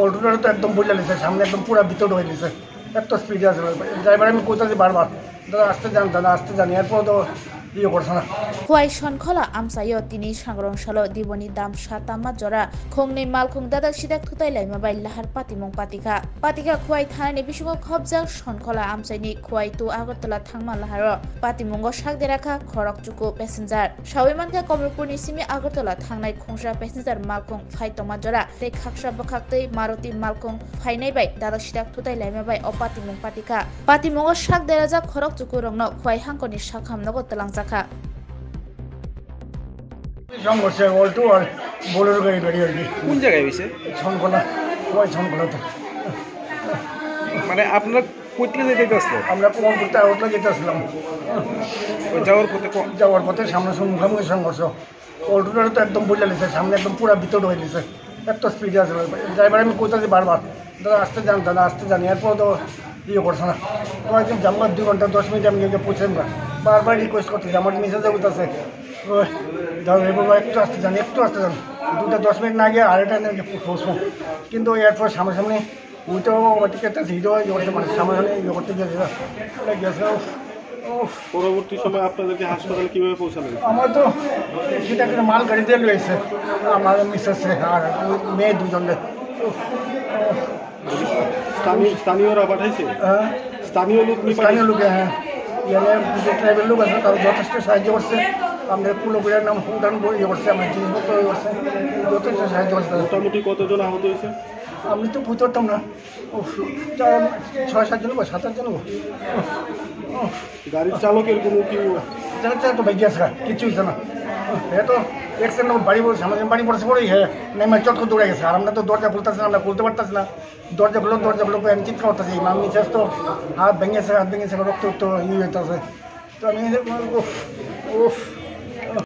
অল্টোটা তো একদম বইলা লিছে, সামনে একদম পুরো ভিতর হয়ে লিছে, এত স্পিডে আছে ড্রাইভার। আমি কোথাছি বারবার দাদা আসতে যান, দাদা আসতে যান, এরপর তো ইয়ে করছে না। Huai Shonkhola Amsayo Tini Shangrong Shalo Diboni Dam Shatama Jora Khongni Malkhong Dadak Sidak Thutai Laima Bai Lahar Patimong Patika Huai Thani Bishugo Khobjak Shonkhola Amsaini Huai Tu Agartala Thangma Laharo Patimongo Shakderaka Khorok Chuku Passenger Shawimanka Komrupurni Simi Agartala Thangnai Khongsha Passenger Malkhong Phai Toma Jora Tei Khaksha Bakhaktei Maruti Malkhong Phainai Bai Dadak Sidak Thutai Laima Bai O Patimong Patimongo Shakderaja Khorok Chuku Rongno Huai Hangkoni Shakhamnogo Talangjaka সংঘর্ষে Alto আর Bolero গাড়ি আর কি। কোন জায়গায় হয়েছে? ছনখোলা, ওই ছনখোলাতে। মানে আপনারা কোথায় যেতে আসলো? আমরা কোন করতে আউটলে যেতে আসলাম, যাওয়ার পথে সামনে মুখোমুখি সংঘর্ষ। অল্টোটা তো একদম বইলা লিছে, সামনে একদম পুরো ভিতর হয়ে লিছে, এত স্পিডে আছে ড্রাইভার। আমি কোথাছি বারবার দাদা আসতে যান, দাদা আসতে যান, এরপর তো ইয়ে করছে না। তো একদম জানবার 2 ঘন্টা 10 মিনিট আমি পৌঁছেন না, বারবার রিকোয়েস্ট করতেছি, আমার মেসেজে উঠতেছে দাদা একটু আসতে যান, একটু আসতে যান। 2-10 মিনিট না গিয়ে আরেকটা পৌঁছবো, কিন্তু এরপর সামনাসামনি ওইটাও টিকিটটা ভিডিও ইয়ে করতে মানে সামনাসামনি ইয়ে করতে গিয়েছিল গেছে। পরবর্তী সময় আপনাদেরকে হাসপাতালে কিভাবে পৌঁছানো? আমার তো সেটা একটা মাল গাড়ি দিয়ে রয়েছে, আমার মিসেস আর মেয়ে দুজনে। স্থানীয়রা পাঠাইছে? হ্যাঁ, স্থানীয় লোকে, হ্যাঁ, ইয়ানে যে ট্রাইবেল লোক আছে তারা যথেষ্ট সাহায্য করছে। আমাদের পুরোপুরের নাম উঠান ইয়ে করছে, আমার জিনিসপত্র ইয়ে করছে, যথেষ্ট সাহায্য করছে। মোটামুটি কতজন আহত হয়েছে? আমি তো বুঝতাম না, 6-7 জন, 7-8 জন। গাড়ির চালকের কোনো কি তো ভাই গিয়েছে, কিচ্ছু হয়েছে না। হ্যাঁ, তো এক্সিডেন্ট বাড়ি পড়ছে, আমাদের বাড়ি পড়ছে পরেই হ্যাঁ নেমে চট করে দৌড়ে গেছে। আর আমরা তো দরজা খুলতেছি না, আমরা খুলতে পারতেছি না। দরজা খুলো আমি চিৎকার করতেছি, আমি শেষ তো হাত ভেঙেছে, রক্ত ইয়ে হইতেছে। তো আমি